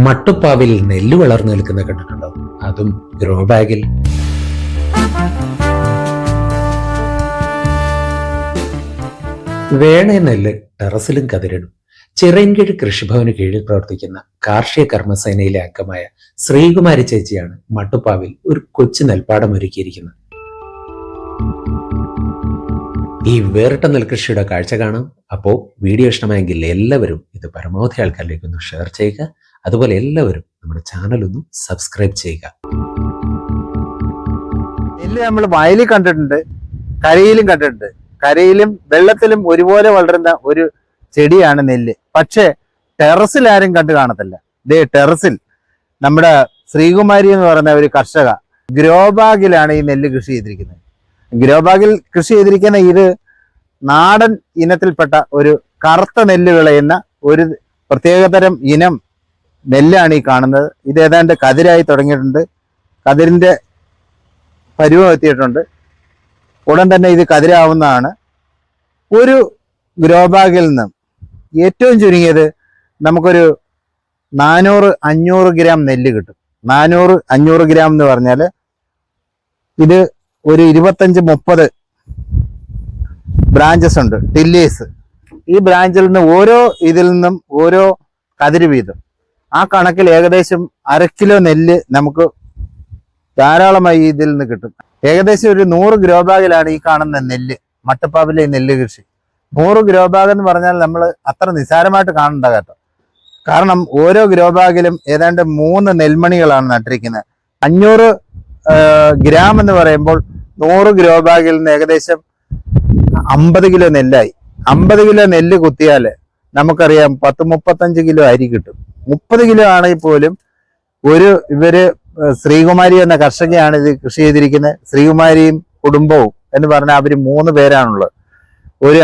മട്ടുപ്പാവിൽ നെല്ല് വളർന്നു നിൽക്കുന്ന കണ്ടിട്ടുണ്ടോ? അതും ഗ്രോ ബാഗിൽ. വേണ നെല്ല് ടെറസിലും കതിരിടും. ചിറയൻകീഴ് കൃഷിഭവന് കീഴിൽ പ്രവർത്തിക്കുന്ന കാർഷിക കർമ്മസേനയിലെ അംഗമായ ശ്രീകുമാരി ചേച്ചിയാണ് മട്ടുപ്പാവിൽ ഒരു കൊച്ചു നെൽപ്പാടം ഒരുക്കിയിരിക്കുന്നത്. ഈ വേറിട്ട നെൽകൃഷിയുടെ കാഴ്ച കാണാം. അപ്പോൾ വീഡിയോ ഇഷ്ടമായെങ്കിൽ എല്ലാവരും ഇത് പരമാവധി ആൾക്കാരിലേക്ക് ഒന്ന് ഷെയർ ചെയ്യുക. അതുപോലെ എല്ലാവരും നമ്മുടെ ചാനൽ ഒന്ന് സബ്സ്ക്രൈബ് ചെയ്യുക. നെല്ല് നമ്മൾ വയലിൽ കണ്ടിട്ടുണ്ട്, കരയിലും കണ്ടിട്ടുണ്ട്. കരയിലും വെള്ളത്തിലും ഒരുപോലെ വളരുന്ന ഒരു ചെടിയാണ് നെല്ല്. പക്ഷേ ടെറസിൽ ആരും കണ്ടു കാണത്തില്ല. ഇതേ ടെറസിൽ നമ്മുടെ ശ്രീകുമാരി എന്ന് പറയുന്ന ഒരു കർഷക ഗ്രോ ബാഗിലാണ് ഈ നെല്ല് കൃഷി ചെയ്തിരിക്കുന്നത്. ഗ്രോ ബാഗിൽ കൃഷി ചെയ്തിരിക്കുന്ന ഇത് നാടൻ ഇനത്തിൽപ്പെട്ട ഒരു കറുത്ത നെല്ല് വിളയുന്ന ഒരു പ്രത്യേകതരം ഇനം നെല്ലാണ് ഈ കാണുന്നത്. ഇത് ഏതാണ്ട് കതിരായി തുടങ്ങിയിട്ടുണ്ട്, കതിരിൻ്റെ പരുവം എത്തിയിട്ടുണ്ട്. ഉടൻ തന്നെ ഇത് കതിരാവുന്നതാണ്. ഒരു ഗ്രോ ബാഗിൽ നിന്ന് ഏറ്റവും ചുരുങ്ങിയത് നമുക്കൊരു 400-500 ഗ്രാം നെല്ല് കിട്ടും. 400-500 ഗ്രാം എന്ന് പറഞ്ഞാൽ ഇത് ഒരു 25-30 ബ്രാഞ്ചസ് ഉണ്ട്, ടില്ലേഴ്സ്. ഈ ബ്രാഞ്ചിൽ നിന്ന് ഇതിൽ നിന്നും ഓരോ കതിര് വീതം. ആ കണക്കിൽ ഏകദേശം 1/2 കിലോ നെല്ല് നമുക്ക് ധാരാളമായി ഇതിൽ നിന്ന് കിട്ടും. ഏകദേശം ഒരു 100 ഗ്രോ ബാഗിലാണ് ഈ കാണുന്ന നെല്ല്, മട്ടുപ്പാവിലെ നെല്ല് കൃഷി. 100 ഗ്രോ ബാഗ് എന്ന് പറഞ്ഞാൽ നമ്മൾ അത്ര നിസ്സാരമായിട്ട് കാണണ്ട കേട്ടോ. കാരണം ഓരോ ഗ്രോ ബാഗിലും ഏതാണ്ട് 3 നെൽമണികളാണ് നട്ടിരിക്കുന്നത്. 500 ഗ്രാം എന്ന് പറയുമ്പോൾ 100 ഗ്രോ ബാഗിൽ നിന്ന് ഏകദേശം 50 കിലോ നെല്ലായി. 50 കിലോ നെല്ല് കുത്തിയാൽ നമുക്കറിയാം 10-35 കിലോ അരി കിട്ടും. 30 കിലോ ആണെങ്കിൽ പോലും ഇവര് ശ്രീകുമാരി എന്ന കർഷകയാണ് ഇത് കൃഷി ചെയ്തിരിക്കുന്നത്. ശ്രീകുമാരിയും കുടുംബവും എന്ന് പറഞ്ഞാൽ അവർ 3 പേരാണുള്ളത്. ഒരു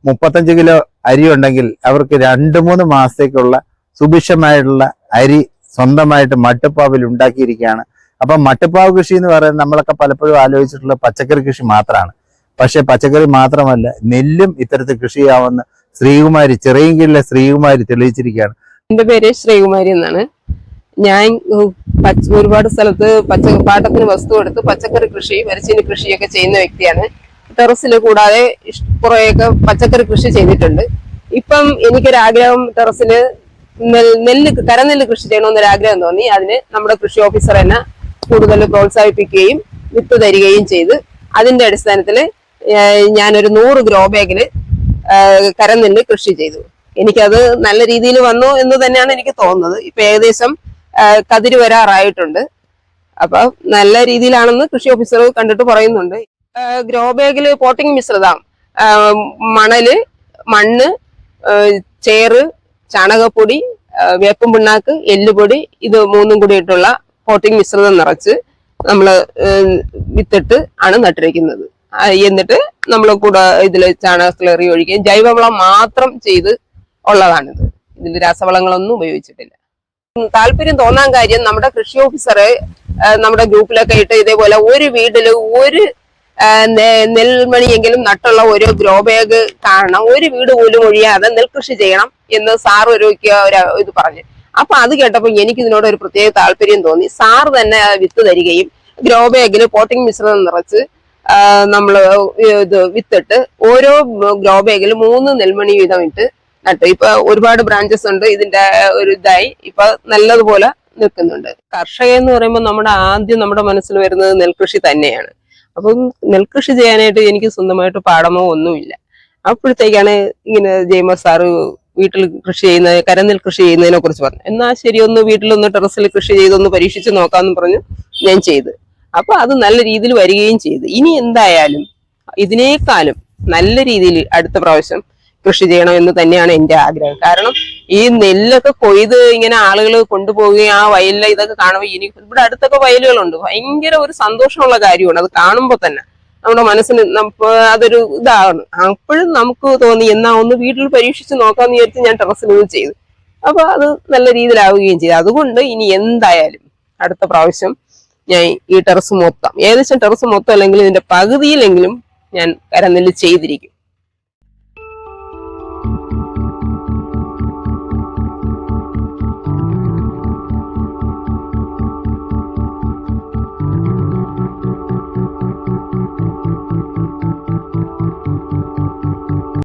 35 കിലോ അരി ഉണ്ടെങ്കിൽ അവർക്ക് 2-3 മാസത്തേക്കുള്ള സുഭിക്ഷമായിട്ടുള്ള അരി സ്വന്തമായിട്ട് മട്ടുപ്പാവിൽ ഉണ്ടാക്കിയിരിക്കുകയാണ്. അപ്പം മട്ടുപ്പാവ് കൃഷി എന്ന് പറയുന്നത് നമ്മളൊക്കെ പലപ്പോഴും ആലോചിച്ചിട്ടുള്ള പച്ചക്കറി കൃഷി മാത്രമാണ്. പക്ഷെ പച്ചക്കറി മാത്രമല്ല, നെല്ലും ഇത്തരത്തിൽ കൃഷി ചെയ്യാവുന്ന ശ്രീകുമാരി, ചിറയൻകീഴിലെ ശ്രീകുമാരി തെളിയിച്ചിരിക്കുകയാണ്. എന്റെ പേര് ശ്രീകുമാരി എന്നാണ്. ഞാൻ ഒരുപാട് സ്ഥലത്ത് പാട്ടത്തിന് വസ്തു എടുത്ത് പച്ചക്കറി കൃഷി, മരച്ചീനി കൃഷിയൊക്കെ ചെയ്യുന്ന വ്യക്തിയാണ്. ടെറസിൽ കൂടാതെ കുറെയൊക്കെ പച്ചക്കറി കൃഷി ചെയ്തിട്ടുണ്ട്. ഇപ്പം എനിക്കൊരാഗ്രഹം, ടെറസില് കരനെല്ല് കൃഷി ചെയ്യണമെന്നൊരാഗ്രഹം തോന്നി. അതിന് നമ്മുടെ കൃഷി ഓഫീസർ എന്നെ കൂടുതൽ പ്രോത്സാഹിപ്പിക്കുകയും വിത്ത് തരികയും ചെയ്ത് അതിന്റെ അടിസ്ഥാനത്തിൽ ഞാനൊരു 100 ഗ്രോ ബാഗില് കരനെല്ല് കൃഷി ചെയ്തു. എനിക്കത് നല്ല രീതിയിൽ വന്നു എന്ന് തന്നെയാണ് എനിക്ക് തോന്നുന്നത്. ഇപ്പൊ ഏകദേശം കതിര് വരാറായിട്ടുണ്ട്. അപ്പൊ നല്ല രീതിയിലാണെന്ന് കൃഷി ഓഫീസർ കണ്ടിട്ട് പറയുന്നുണ്ട്. ഗ്രോ ബാഗില് പോട്ടിംഗ് മിശ്രിതം മണല്, മണ്ണ്, ചേറ്, ചാണകപ്പൊടി, വേപ്പും പിണ്ണാക്ക്, എല്ലുപൊടി, ഇത് 3 കൂടി ഇട്ടുള്ള പോട്ടിംഗ് മിശ്രിതം നിറച്ച് നമ്മള് വിത്തിട്ട് ആണ് നട്ടിരിക്കുന്നത്. എന്നിട്ട് നമ്മൾ കൂടെ ഇതില് ചാണകക്ലറി ഒഴിക്കുകയും ജൈവവളം മാത്രം ചെയ്ത് ഉള്ളതാണിത്. ഇതിൽ രാസവളങ്ങളൊന്നും ഉപയോഗിച്ചിട്ടില്ല. താല്പര്യം തോന്നാൻ കാര്യം, നമ്മുടെ കൃഷി ഓഫീസറെ നമ്മുടെ ഗ്രൂപ്പിലൊക്കെ ഇട്ട് ഇതേപോലെ ഒരു വീട്ടില് ഒരു നെൽമണിയെങ്കിലും നട്ടുള്ള ഒരു ഗ്രോ ബാഗ് കാണണം, ഒരു വീട് പോലും ഒഴിയാതെ നെൽകൃഷി ചെയ്യണം എന്ന് സാർ ഒരു ഇത് പറഞ്ഞു. അപ്പൊ അത് കേട്ടപ്പോ എനിക്ക് ഇതിനോട് ഒരു പ്രത്യേക താല്പര്യം തോന്നി. സാർ തന്നെ വിത്ത് തരികയും ഗ്രോ ബാഗിൽ പോട്ടിംഗ് മിശ്രിതം നിറച്ച് നമ്മള് ഇത് വിത്തിട്ട് ഓരോ ഗ്രോ ബാഗിൽ 3 നെൽമണി വീതം ഇട്ട് നട്ടു. ഇപ്പൊ ഒരുപാട് ബ്രാഞ്ചസ് ഉണ്ട്. ഇതിന്റെ ഒരു ഇതായി ഇപ്പൊ നല്ലതുപോലെ നിൽക്കുന്നുണ്ട്. കർഷക എന്ന് പറയുമ്പോൾ നമ്മുടെ മനസ്സിൽ വരുന്നത് നെൽകൃഷി തന്നെയാണ്. അപ്പം നെൽകൃഷി ചെയ്യാനായിട്ട് എനിക്ക് സ്വന്തമായിട്ട് പാടമോ ഒന്നുമില്ല. അപ്പോഴത്തേക്കാണ് ഇങ്ങനെ ജെയ്മസ് സാറ് വീട്ടിൽ കൃഷി ചെയ്യുന്ന കരനെൽ കൃഷി ചെയ്യുന്നതിനെ കുറിച്ച് പറഞ്ഞു. എന്നാ ശരി, ഒന്ന് വീട്ടിലൊന്ന് ടെറസിൽ കൃഷി ചെയ്തൊന്ന് പരീക്ഷിച്ച് നോക്കാമെന്ന് പറഞ്ഞു ഞാൻ ചെയ്ത്. അപ്പൊ അത് നല്ല രീതിയിൽ വരികയും ചെയ്തു. ഇനി എന്തായാലും ഇതിനേക്കാളും നല്ല രീതിയിൽ അടുത്ത പ്രാവശ്യം കൃഷി ചെയ്യണം എന്ന് തന്നെയാണ് എന്റെ ആഗ്രഹം. കാരണം ഈ നെല്ലൊക്കെ കൊയ്ത് ഇങ്ങനെ ആളുകൾ കൊണ്ടുപോവുകയും ആ വയലിലെ ഇതൊക്കെ കാണുമ്പോൾ ഇവിടെ അടുത്തൊക്കെ വയലുകളുണ്ട്. ഭയങ്കര ഒരു സന്തോഷമുള്ള കാര്യമാണ് അത് കാണുമ്പോൾ തന്നെ. നമ്മുടെ മനസ്സിന് അതൊരു ഇതാണ്. അപ്പോഴും നമുക്ക് തോന്നി എന്നാ ഒന്ന് വീട്ടിൽ പരീക്ഷിച്ച് നോക്കാന്ന് വിചാരിച്ച് ഞാൻ ടെറസിൽ ചെയ്തു. അപ്പൊ അത് നല്ല രീതിയിലാവുകയും ചെയ്തു. അതുകൊണ്ട് ഇനി എന്തായാലും അടുത്ത പ്രാവശ്യം ഞാൻ ഈ ടെറസ് മൊത്തം, ഏകദേശം ടെറസ് മൊത്തം അല്ലെങ്കിൽ ഇതിന്റെ പകുതിയിലെങ്കിലും ഞാൻ കരനെല്ല് ചെയ്തിരിക്കും.